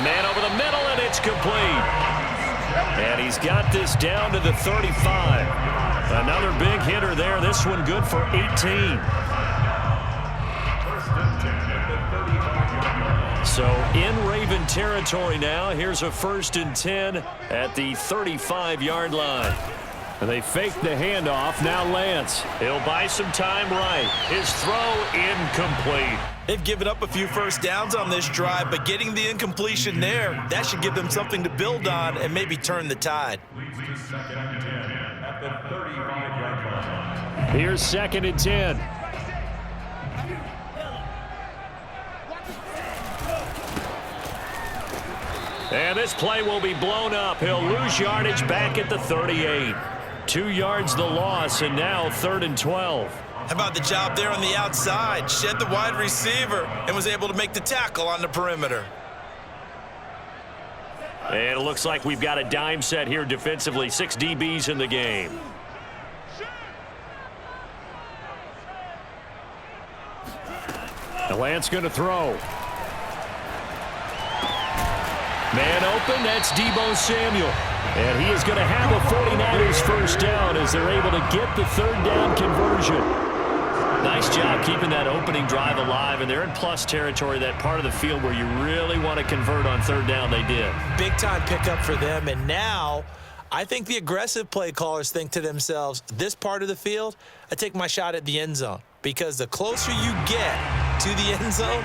A man over the middle, and it's complete. And he's got this down to the 35. Another big hitter there. This one good for 18. So in Raven territory now. Here's a 1st and 10 at the 35-yard line. And they fake the handoff. Now Lance. He'll buy some time right. His throw incomplete. They've given up a few first downs on this drive, but getting the incompletion there, that should give them something to build on and maybe turn the tide. Here's 2nd and 10. And this play will be blown up. He'll lose yardage back at the 38. 2 yards the loss, and now 3rd and 12. How about the job there on the outside? Shed the wide receiver and was able to make the tackle on the perimeter. And it looks like we've got a dime set here defensively. 6 DBs in the game. And Lance going to throw. Man open, that's Deebo Samuel. And he is going to have a 49ers first down as they're able to get the 3rd down conversion. Nice job keeping that opening drive alive, and they're in plus territory, that part of the field where you really want to convert on 3rd down. They did. Big time pickup for them, and now I think the aggressive play callers think to themselves, this part of the field, I take my shot at the end zone, because the closer you get to the end zone,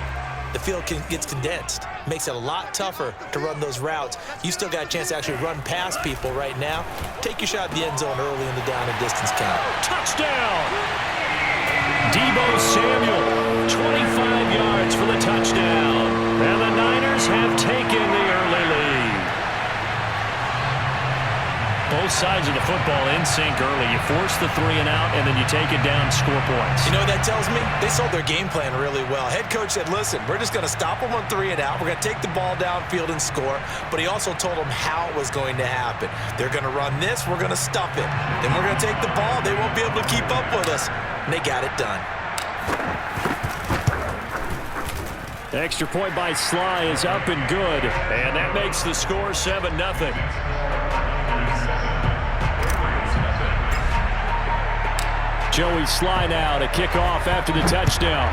the field gets condensed. Makes it a lot tougher to run those routes. You still got a chance to actually run past people right now. Take your shot at the end zone early in the down and distance count. Touchdown! Deebo Samuel, 25 yards for the touchdown. And the Niners have taken the early lead. Both sides of the football in sync early. You force the 3 and out, and then you take it down, score points. You know what that tells me? They sold their game plan really well. Head coach said, listen, we're just going to stop them on 3 and out. We're going to take the ball downfield and score. But he also told them how it was going to happen. They're going to run this. We're going to stuff it. Then we're going to take the ball. They won't be able to keep up with us. And they got it done. Extra point by Sly is up and good. And that makes the score 7-0. Joey Sly now to kick off after the touchdown.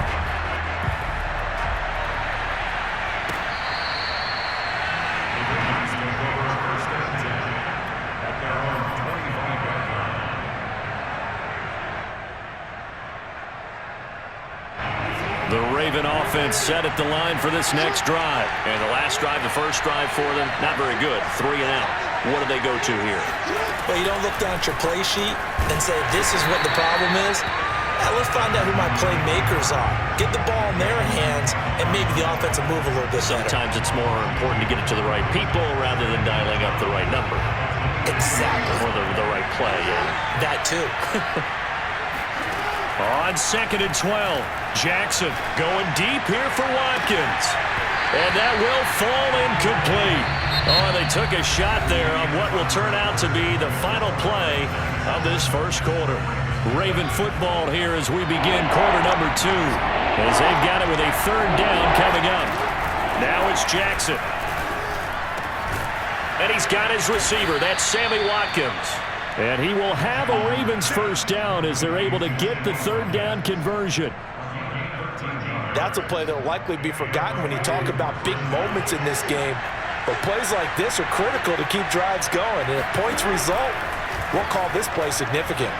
The Raven offense set at the line for this next drive. And the last drive, the first drive for them, not very good. 3 and out. What do they go to here? Well, you don't look down at your play sheet and say, this is what the problem is. Now, let's find out who my playmakers are. Get the ball in their hands, and maybe the offense will move a little bit better. Sometimes it's more important to get it to the right people rather than dialing up the right number. Exactly. Or the right play, yeah. That, too. On 2nd and 12, Jackson going deep here for Watkins. And that will fall incomplete. Oh, they took a shot there on what will turn out to be the final play of this first quarter. Raven football here as we begin quarter number 2. As they've got it with a 3rd down coming up. Now it's Jackson. And he's got his receiver. That's Sammy Watkins. And he will have a Ravens first down as they're able to get the 3rd down conversion. That's a play that will likely be forgotten when you talk about big moments in this game. But plays like this are critical to keep drives going. And if points result, we'll call this play significant.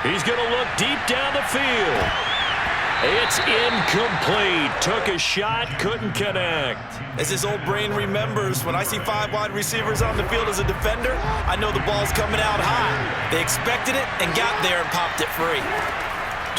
He's going to look deep down the field. It's incomplete. Took a shot, couldn't connect. As his old brain remembers, when I see 5 wide receivers on the field as a defender, I know the ball's coming out high. They expected it and got there and popped it free.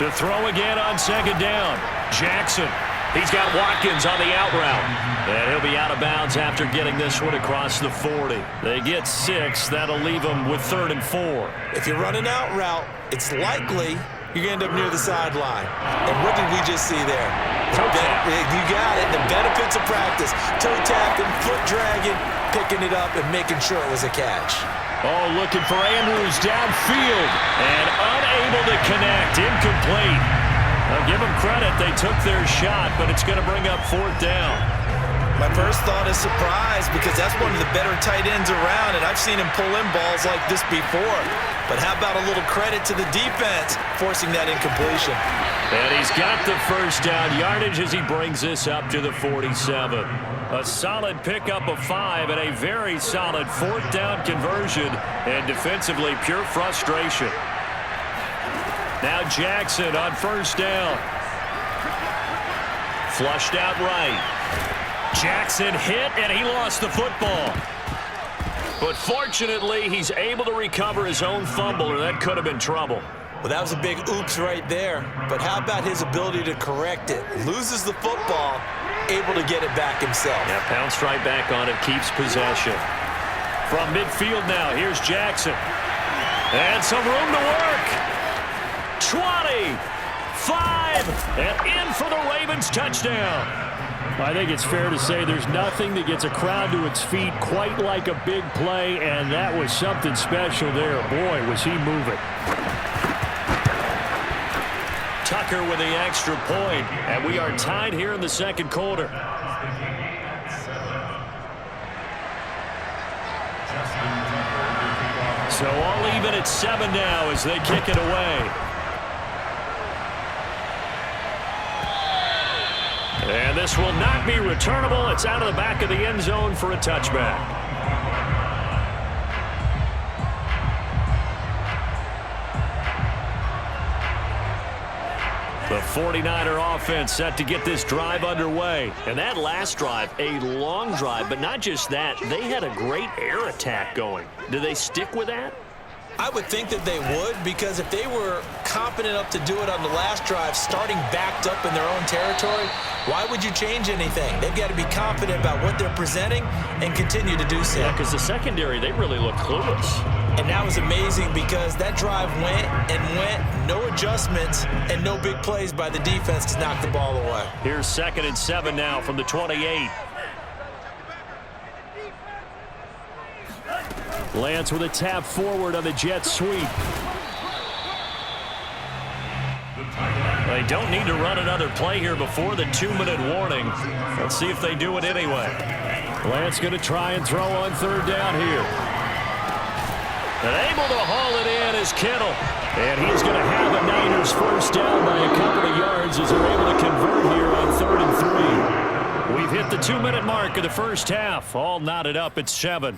To throw again on 2nd down, Jackson. He's got Watkins on the out route. And he'll be out of bounds after getting this one across the 40. They get 6. That'll leave them with 3rd and 4. If you run an out route, it's likely you're going to end up near the sideline. And what did we just see there? Toe tap. You got it. The benefits of practice. Toe tapping, foot dragging, picking it up, and making sure it was a catch. Oh, looking for Andrews downfield. And unable to connect. Incomplete. I'll give them credit. They took their shot, but it's going to bring up 4th down. My first thought is surprise because that's one of the better tight ends around, and I've seen him pull in balls like this before. But how about a little credit to the defense forcing that incompletion? And he's got the first down yardage as he brings this up to the 47. A solid pickup of 5 and a very solid fourth down conversion, and defensively pure frustration. Now Jackson on first down. Flushed out right. Jackson hit, and he lost the football. But fortunately, he's able to recover his own fumble, or that could have been trouble. Well, that was a big oops right there. But how about his ability to correct it? Loses the football, able to get it back himself. Yeah, pounced right back on it, keeps possession. From midfield now, here's Jackson. And some room to work. 20, 5, and in for the Ravens touchdown. I think it's fair to say there's nothing that gets a crowd to its feet quite like a big play, and that was something special there. Boy, was he moving. Tucker with the extra point, and we are tied here in the second quarter. So all even at 7 now as they kick it away. And this will not be returnable. It's out of the back of the end zone for a touchback. The 49er offense set to get this drive underway. And that last drive, a long drive, but not just that. They had a great air attack going. Do they stick with that? I would think that they would, because if they were confident enough to do it on the last drive, starting backed up in their own territory, why would you change anything? They've got to be confident about what they're presenting and continue to do so. Yeah, because the secondary, they really look clueless. And that was amazing because that drive went and went, no adjustments, and no big plays by the defense to knock the ball away. Here's 2nd and 7 now from the 28. Lance with a tap forward on the jet sweep. They don't need to run another play here before the 2-minute warning. Let's see if they do it anyway. Lance going to try and throw on 3rd down here. And able to haul it in is Kittle. And he's going to have a Niners first down by a couple of yards as they're able to convert here on 3rd and 3. We've hit the 2-minute mark of the first half. All knotted up at 7.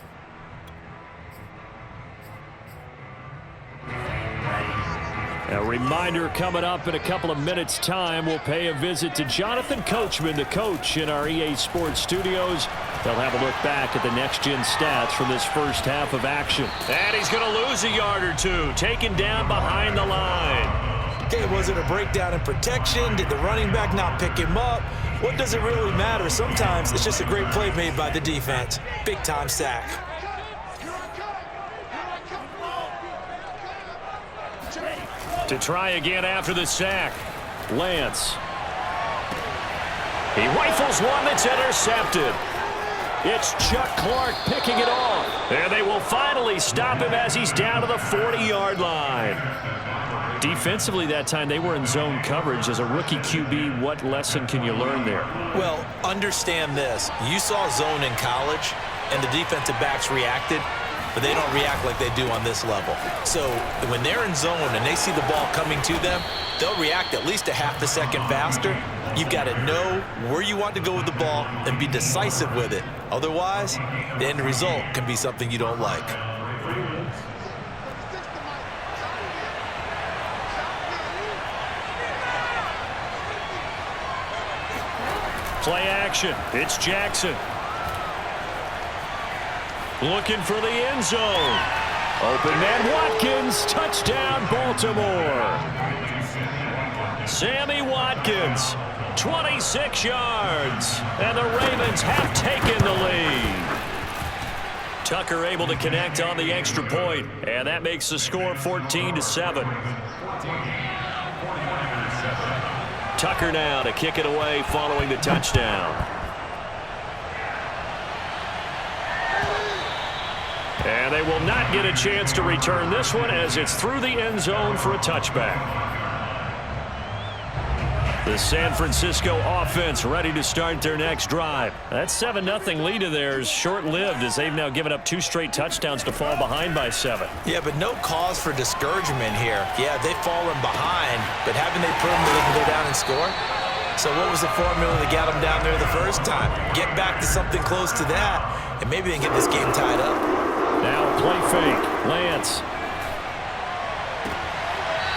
A reminder coming up in a couple of minutes' time. We'll pay a visit to Jonathan Coachman, the coach in our EA Sports studios. They'll have a look back at the next-gen stats from this first half of action. And he's going to lose a yard or two, taken down behind the line. Okay, was it a breakdown in protection? Did the running back not pick him up? What does it really matter? Sometimes it's just a great play made by the defense. Big-time sack. To try again after the sack. Lance. He rifles one that's intercepted. It's Chuck Clark picking it off. And they will finally stop him as he's down to the 40-yard line. Defensively that time, they were in zone coverage. As a rookie QB, what lesson can you learn there? Well, understand this. You saw zone in college, and the defensive backs reacted, but they don't react like they do on this level. So when they're in zone and they see the ball coming to them, they'll react at least a half a second faster. You've got to know where you want to go with the ball and be decisive with it. Otherwise, the end result can be something you don't like. Play action. It's Jackson. Looking for the end zone. Open man Watkins. Touchdown, Baltimore. Sammy Watkins, 26 yards. And the Ravens have taken the lead. Tucker able to connect on the extra point, and that makes the score 14-7. Tucker now to kick it away following the touchdown. And they will not get a chance to return this one as it's through the end zone for a touchback. The San Francisco offense ready to start their next drive. That 7-0 lead of theirs short-lived as they've now given up 2 straight touchdowns to fall behind by 7. Yeah, but no cause for discouragement here. Yeah, they've fallen behind, but haven't they proven that they can go down and score? So what was the formula that got them down there the first time? Get back to something close to that, and maybe they can get this game tied up. Now play fake. Lance.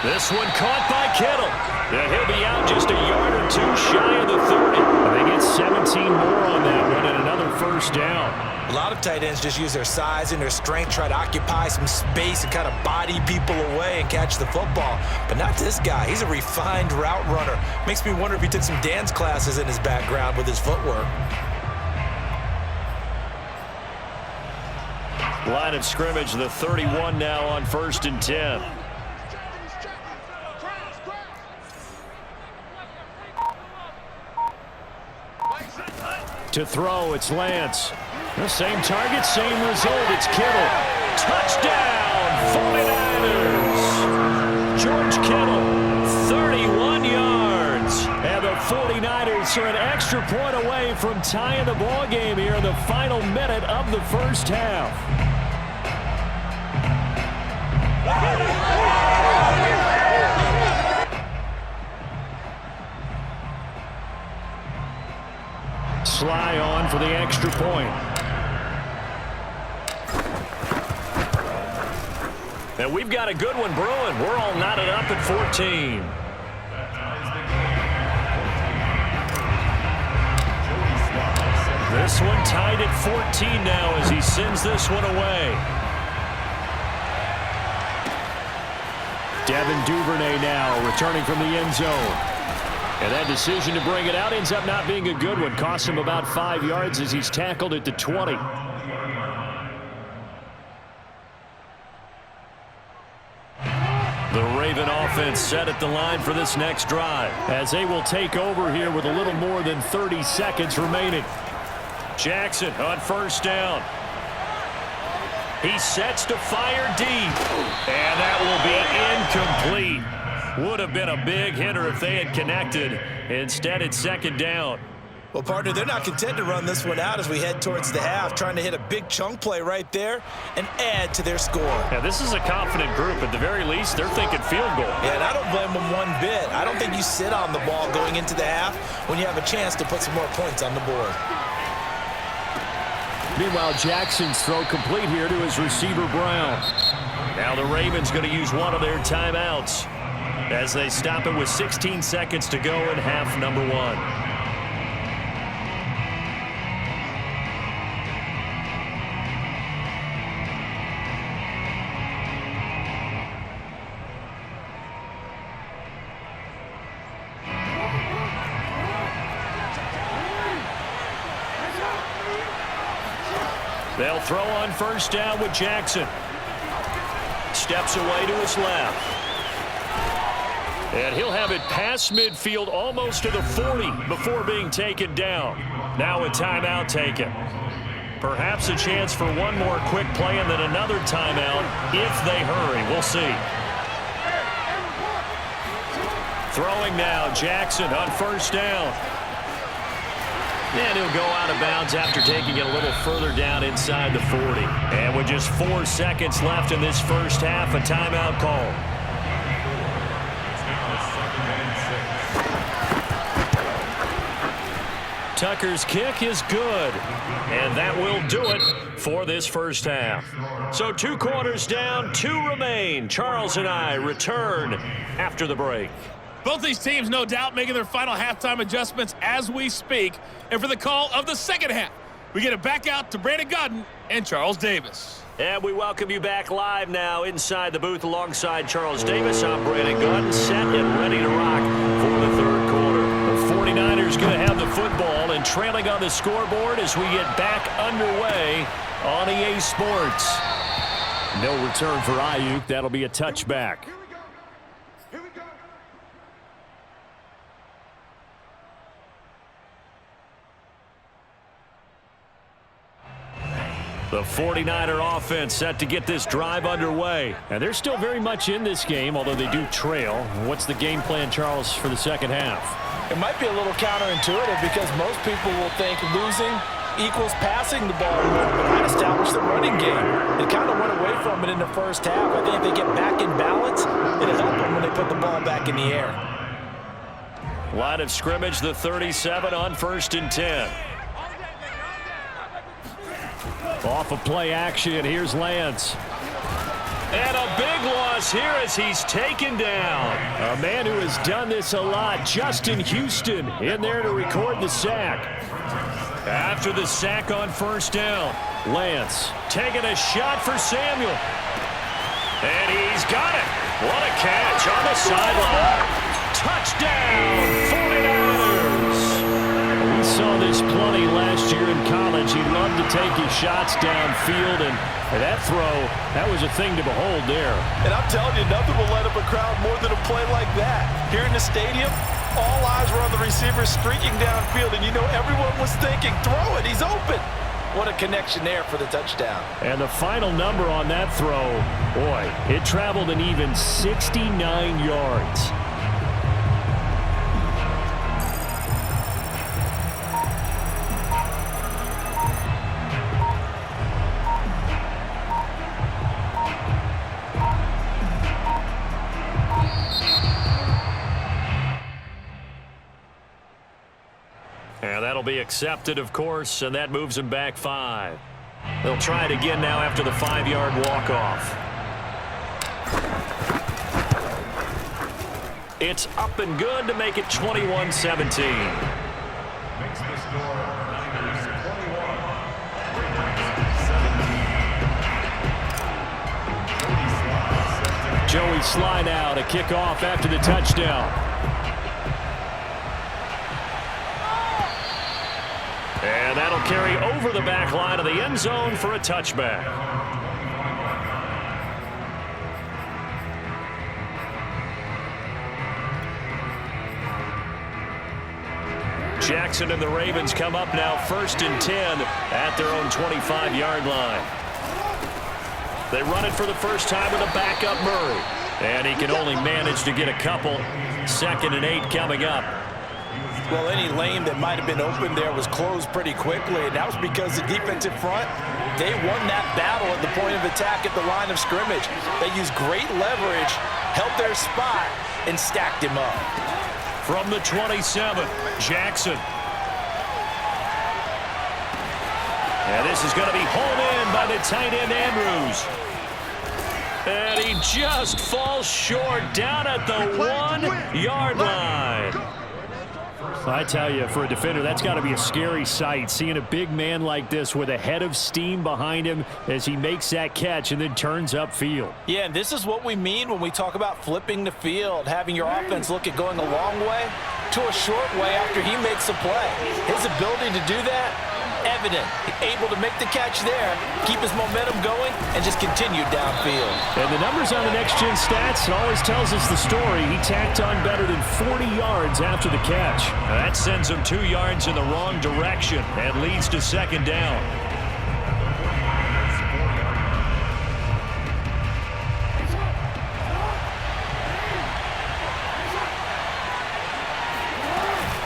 This one caught by Kittle. Yeah, he'll be out just a yard or 2 shy of the 30. And they get 17 more on that one and another first down. A lot of tight ends just use their size and their strength, try to occupy some space and kind of body people away and catch the football. But not this guy. He's a refined route runner. Makes me wonder if he took some dance classes in his background with his footwork. Line of scrimmage, the 31 now on 1st and 10. To throw, it's Lance. The same target, same result. It's Kittle. Touchdown, 49ers. George Kittle, 31 yards. And the 49ers are an extra point away from tying the ball game here in the final minute of the first half. Sly on for the extra point. And we've got a good one brewing. We're all knotted up at 14. This one tied at 14 now as he sends this one away. Devin Duvernay now returning from the end zone. And that decision to bring it out ends up not being a good one. Cost him about 5 yards as he's tackled at the 20. The Raven offense set at the line for this next drive as they will take over here with a little more than 30 seconds remaining. Jackson on first down. He sets to fire deep. And that will be incomplete. Would have been a big hitter if they had connected. Instead, it's second down. Well, partner, they're not content to run this one out as we head towards the half, trying to hit a big chunk play right there and add to their score. Yeah, this is a confident group. At the very least, they're thinking field goal. Yeah, and I don't blame them one bit. I don't think you sit on the ball going into the half when you have a chance to put some more points on the board. Meanwhile, Jackson's throw complete here to his receiver, Brown. Now the Ravens going to use one of their timeouts as they stop it with 16 seconds to go in half number 1. They'll throw on first down with Jackson. Steps away to his left. And he'll have it past midfield almost to the 40 before being taken down. Now a timeout taken. Perhaps a chance for one more quick play and then another timeout if they hurry. We'll see. Throwing now, Jackson on first down. And he'll go out of bounds after taking it a little further down inside the 40. And with just 4 seconds left in this first half, a timeout call. Tucker's kick is good. And that will do it for this first half. So 2 quarters down, 2 remain. Charles and I return after the break. Both these teams, no doubt, making their final halftime adjustments as we speak. And for the call of the second half, we get it back out to Brandon Godden and Charles Davis. And we welcome you back live now inside the booth alongside Charles Davis. I'm Brandon Godden, set and ready to rock for the third quarter. The 49ers going to have the football and trailing on the scoreboard as we get back underway on EA Sports. No return for Ayuk. That'll be a touchback. The 49er offense set to get this drive underway. And they're still very much in this game, although they do trail. What's the game plan, Charles, for the second half? It might be a little counterintuitive because most people will think losing equals passing the ball more, but I established the running game. They kind of went away from it in the first half. I think if they get back in balance, it'll help them when they put the ball back in the air. Line of scrimmage, the 37 on 1st and 10. Off of play action, here's Lance. And a big loss here as he's taken down. A man who has done this a lot, Justin Houston, in there to record the sack. After the sack on 1st down, Lance taking a shot for Samuel. And he's got it. What a catch on the sideline. Touchdown, 49ers. We saw this plenty last year in college. He loved to take his shots downfield, and that throw, that was a thing to behold there. And I'm telling you, nothing will light up a crowd more than a play like that. Here in the stadium, all eyes were on the receiver streaking downfield, and you know everyone was thinking, throw it, he's open. What a connection there for the touchdown. And the final number on that throw, boy, it traveled an even 69 yards. And that'll be accepted, of course, and that moves him back 5. They'll try it again now after the 5-yard walk-off. It's up and good to make it 21-17. Joey Slye now to kick off after the touchdown. And that'll carry over the back line of the end zone for a touchback. Jackson and the Ravens come up now 1st and 10 at their own 25-yard line. They run it for the first time with a backup Murray. And he can only manage to get a couple. 2nd and 8 coming up. Well, any lane that might have been open there was closed pretty quickly, and that was because the defensive front, they won that battle at the point of attack at the line of scrimmage. They used great leverage, held their spot, and stacked him up. From the 27, Jackson. And this is going to be hauled in by the tight end, Andrews. And he just falls short down at the 1-yard line. I tell you, for a defender, that's got to be a scary sight, seeing a big man like this with a head of steam behind him as he makes that catch and then turns upfield. Yeah, and this is what we mean when we talk about flipping the field, having your offense look at going a long way to a short way after he makes a play. His ability to do that, evident. Able to make the catch there, keep his momentum going, and just continue downfield. And the numbers on the next-gen stats, it always tells us the story. He tacked on better than 40 yards after the catch. That sends him 2 yards in the wrong direction and leads to 2nd down.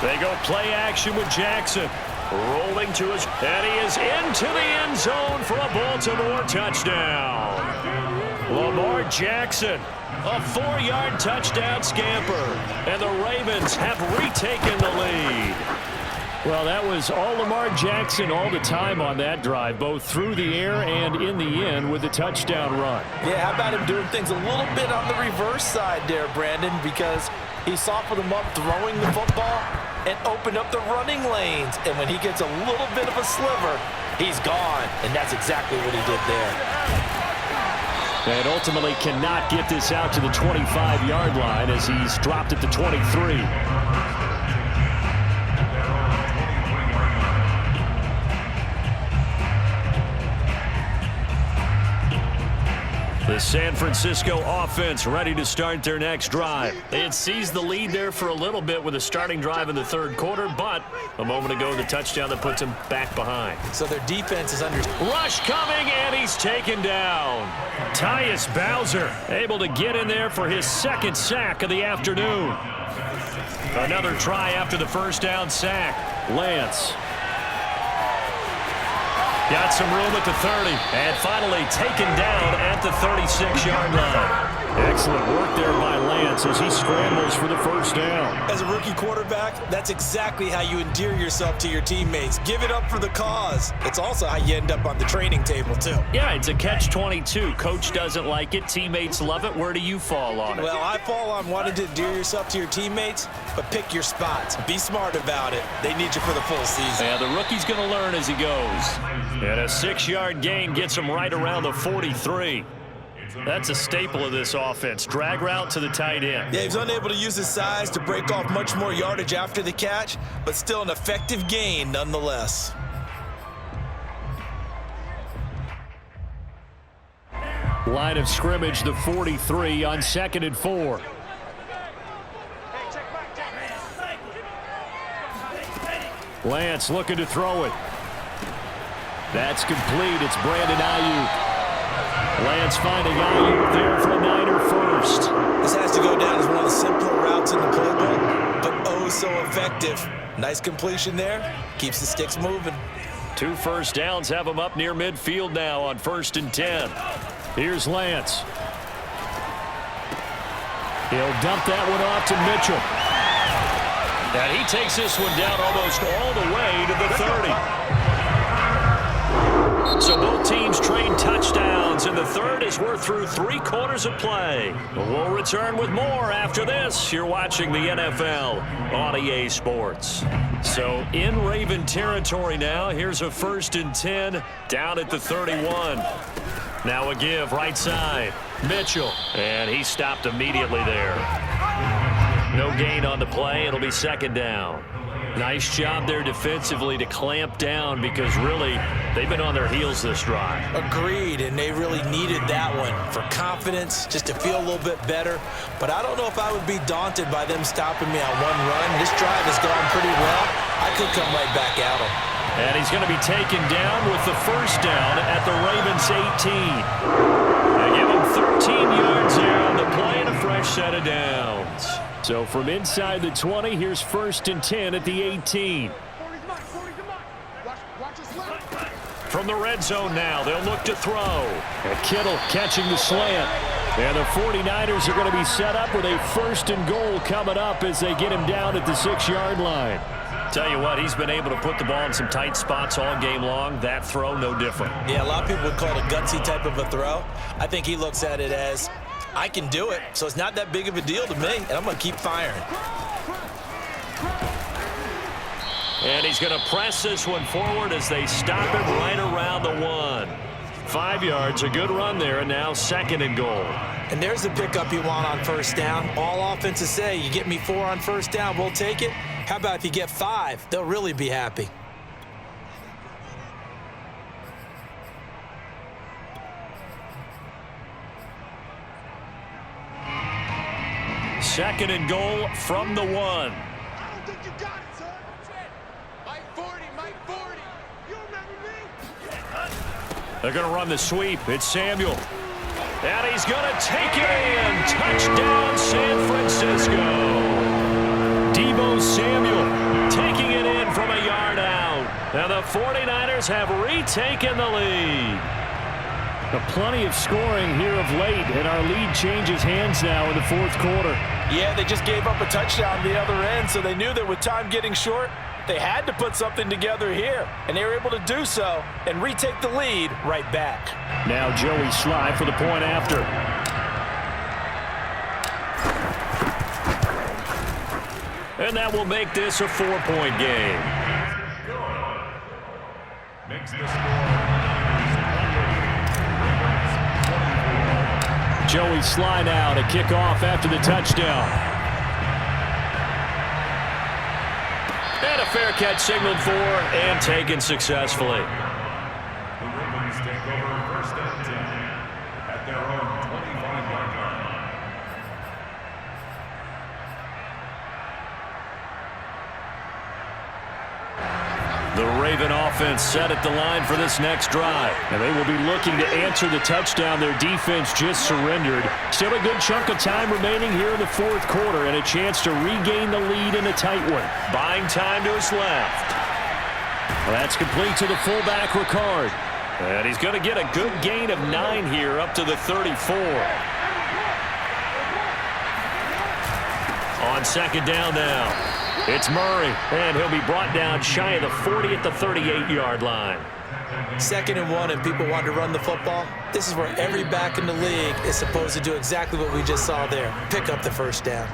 They go play action with Jackson. Rolling to his, and he is into the end zone for a Baltimore touchdown. Lamar Jackson, a 4-yard touchdown scamper, and the Ravens have retaken the lead. Well, that was all Lamar Jackson all the time on that drive, both through the air and in the end with the touchdown run. Yeah, how about him doing things a little bit on the reverse side there, Brandon, because he softened him up throwing the football and opened up the running lanes. And when he gets a little bit of a sliver, he's gone. And that's exactly what he did there. And ultimately cannot get this out to the 25-yard line as he's dropped at the 23. The San Francisco offense ready to start their next drive. They had seized the lead there for a little bit with a starting drive in the 3rd quarter, but a moment ago the touchdown that puts them back behind. So their defense is under. Rush coming, and he's taken down. Tyus Bowser able to get in there for his 2nd sack of the afternoon. Another try after the first down sack. Lance. Got some room at the 30. And finally taken down at the 36-yard line. Excellent work there by Lance as he scrambles for the first down. As a rookie quarterback, that's exactly how you endear yourself to your teammates. Give it up for the cause. It's also how you end up on the training table, too. Yeah, it's a catch-22. Coach doesn't like it. Teammates love it. Where do you fall on it? Well, I fall on wanting to endear yourself to your teammates, but pick your spots. Be smart about it. They need you for the full season. Yeah, the rookie's going to learn as he goes. And a 6-yard gain gets him right around the 43. That's a staple of this offense. Drag route to the tight end. Yeah, he's unable to use his size to break off much more yardage after the catch, but still an effective gain nonetheless. Line of scrimmage, the 43 on 2nd and 4. Lance looking to throw it. That's complete. It's Brandon Ayuk. Lance finding Ayuk there for a Niner first. This has to go down as one of the simpler routes in the playbook, but oh so effective. Nice completion there. Keeps the sticks moving. 2 first downs have him up near midfield now on 1st and 10. Here's Lance. He'll dump that one off to Mitchell. And he takes this one down almost all the way to the 30. So both teams trade touchdowns in the third as we're through 3 quarters of play. We'll return with more after this. You're watching the NFL on EA Sports. So in Raven territory now. Here's a 1st and 10 down at the 31. Now a give right side. Mitchell. And he stopped immediately there. No gain on the play. It'll be 2nd down. Nice job there defensively to clamp down because really they've been on their heels this drive. Agreed, and they really needed that one for confidence, just to feel a little bit better. But I don't know if I would be daunted by them stopping me on one run. This drive has gone pretty well. I could come right back at them. And he's going to be taken down with the first down at the Ravens 18. They give him 13 yards there on the play and a fresh set of downs. So from inside the 20, here's 1st and 10 at the 18. From the red zone now, they'll look to throw. And Kittle catching the slant. And the 49ers are going to be set up with a 1st and goal coming up as they get him down at the 6-yard line. Tell you what, he's been able to put the ball in some tight spots all game long. That throw, no different. Yeah, a lot of people would call it a gutsy type of a throw. I think he looks at it as, I can do it, so it's not that big of a deal to me, and I'm going to keep firing. And he's going to press this one forward as they stop him right around the 1. 5 yards, a good run there, and now 2nd and goal. And there's the pickup you want on 1st down. All offenses say, you get me 4 on 1st down, we'll take it. How about if you get 5? They'll really be happy. Second and goal from the 1. I don't think you got it, son. Mike 40, Mike 40. You remember me? They're going to run the sweep. It's Samuel. And he's going to take it in. Touchdown, San Francisco. Deebo Samuel taking it in from a yard out. And the 49ers have retaken the lead. Plenty of scoring here of late, and our lead changes hands now in the 4th quarter. Yeah, they just gave up a touchdown on the other end, so they knew that with time getting short, they had to put something together here, and they were able to do so and retake the lead right back. Now Joey Sly for the point after. And that will make this a 4-point game. Makes the score. Joey Sly now to kick off after the touchdown. And a fair catch signaled for and taken successfully. The Ravens take over 1st and 10 at their own 25-yard line. The Raven offense set at the line for this next drive. And they will be looking to answer the touchdown their defense just surrendered. Still a good chunk of time remaining here in the fourth quarter and a chance to regain the lead in a tight one. Buying time to his left. Well, that's complete to the fullback, Ricard. And he's going to get a good gain of 9 here up to the 34. On second down now. It's Murray, and he'll be brought down shy of the 40 at the 38-yard line. 2nd and 1, and people want to run the football. This is where every back in the league is supposed to do exactly what we just saw there. Pick up the first down.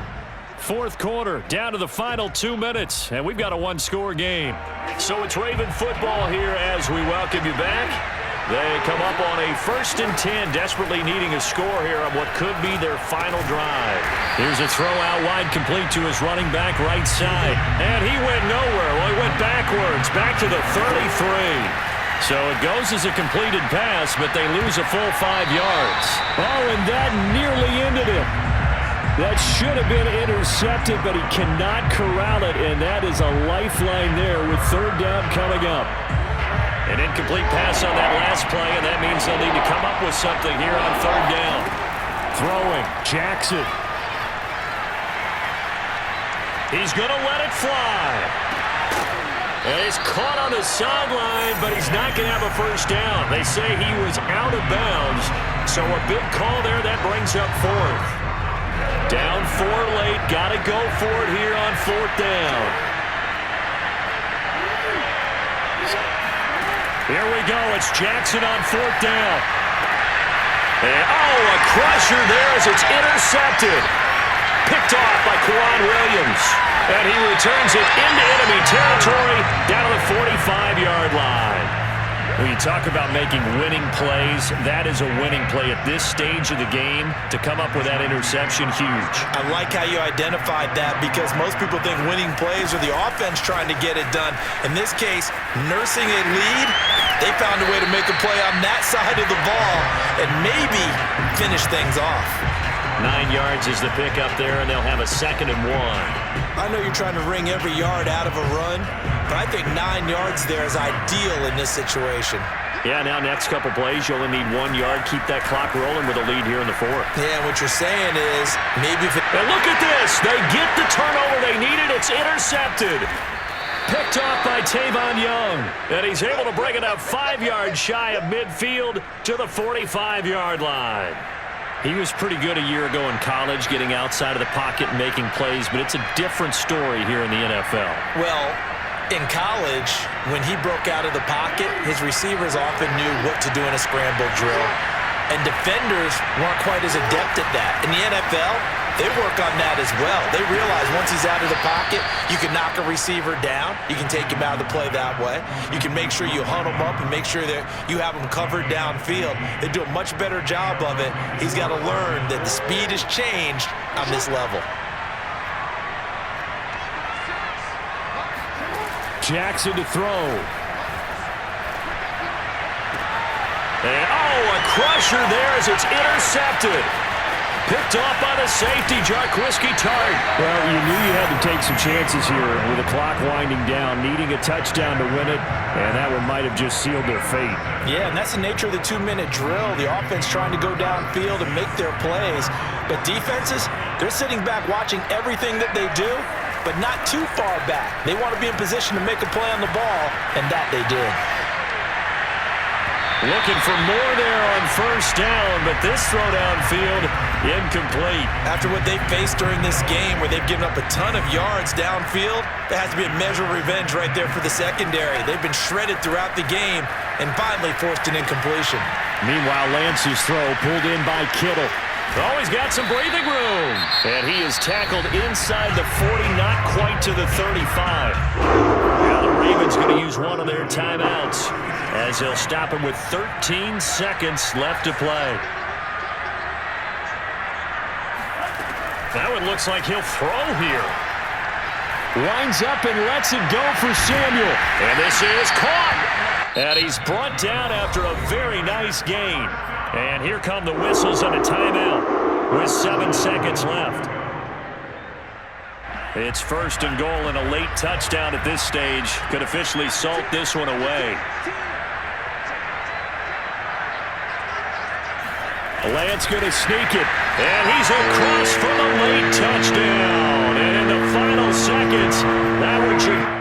Fourth quarter, down to the final 2 minutes, and we've got a one-score game. So it's Raven football here as we welcome you back. They come up on a 1st and 10, desperately needing a score here on what could be their final drive. Here's a throw out wide, complete to his running back right side. And he went nowhere. Well, he went backwards, back to the 33. So it goes as a completed pass, but they lose a full 5 yards. Oh, and that nearly ended it. That should have been intercepted, but he cannot corral it, and that is a lifeline there with 3rd down coming up. An incomplete pass on that last play, and that means they'll need to come up with something here on 3rd down. Throwing, Jackson. He's going to let it fly. And he's caught on the sideline, but he's not going to have a first down. They say he was out of bounds, so a big call there. That brings up 4th. Down 4 late, got to go for it here on 4th down. Here we go. It's Jackson on 4th down. And, oh, a crusher there as it's intercepted. Picked off by Quan Williams. And he returns it into enemy territory down to the 45-yard line. When you talk about making winning plays, that is a winning play at this stage of the game. To come up with that interception, huge. I like how you identified that because most people think winning plays are the offense trying to get it done. In this case, nursing a lead, they found a way to make a play on that side of the ball and maybe finish things off. 9 yards is the pickup there, and they'll have a 2nd and 1. I know you're trying to wring every yard out of a run, but I think 9 yards there is ideal in this situation. Yeah, now next couple plays, you only need 1 yard. Keep that clock rolling with a lead here in the 4th. Yeah, what you're saying is maybe if it... And look at this. They get the turnover they needed. It's intercepted. Picked off by Tavon Young. And he's able to bring it up 5 yards shy of midfield to the 45-yard line. He was pretty good a year ago in college, getting outside of the pocket and making plays, but it's a different story here in the NFL. Well, in college, when he broke out of the pocket, his receivers often knew what to do in a scramble drill. And defenders weren't quite as adept at that. In the NFL, they work on that as well. They realize once he's out of the pocket, you can knock a receiver down. You can take him out of the play that way. You can make sure you hunt him up and make sure that you have him covered downfield. They do a much better job of it. He's got to learn that the speed has changed on this level. Jackson to throw. And, oh, a crusher there as it's intercepted. Picked off by the safety, Jarquiski Tart. Well, you knew you had to take some chances here with the clock winding down, needing a touchdown to win it, and that one might have just sealed their fate. Yeah, and that's the nature of the 2-minute drill. The offense trying to go downfield and make their plays. But defenses, they're sitting back watching everything that they do, but not too far back. They want to be in position to make a play on the ball, and that they did. Looking for more there on 1st down, but this throw downfield, incomplete. After what they faced during this game where they've given up a ton of yards downfield, there has to be a measure of revenge right there for the secondary. They've been shredded throughout the game and finally forced an incompletion. Meanwhile, Lance's throw pulled in by Kittle. Oh, he's got some breathing room. And he is tackled inside the 40, not quite to the 35. Now the Ravens going to use one of their timeouts as they'll stop him with 13 seconds left to play. That one looks like he'll throw here. Winds up and lets it go for Samuel. And this is caught. And he's brought down after a very nice gain. And here come the whistles and a timeout with 7 seconds left. It's first and goal, and a late touchdown at this stage could officially salt this one away. Lance going to sneak it, and he's across for the late touchdown. And in the final seconds, that would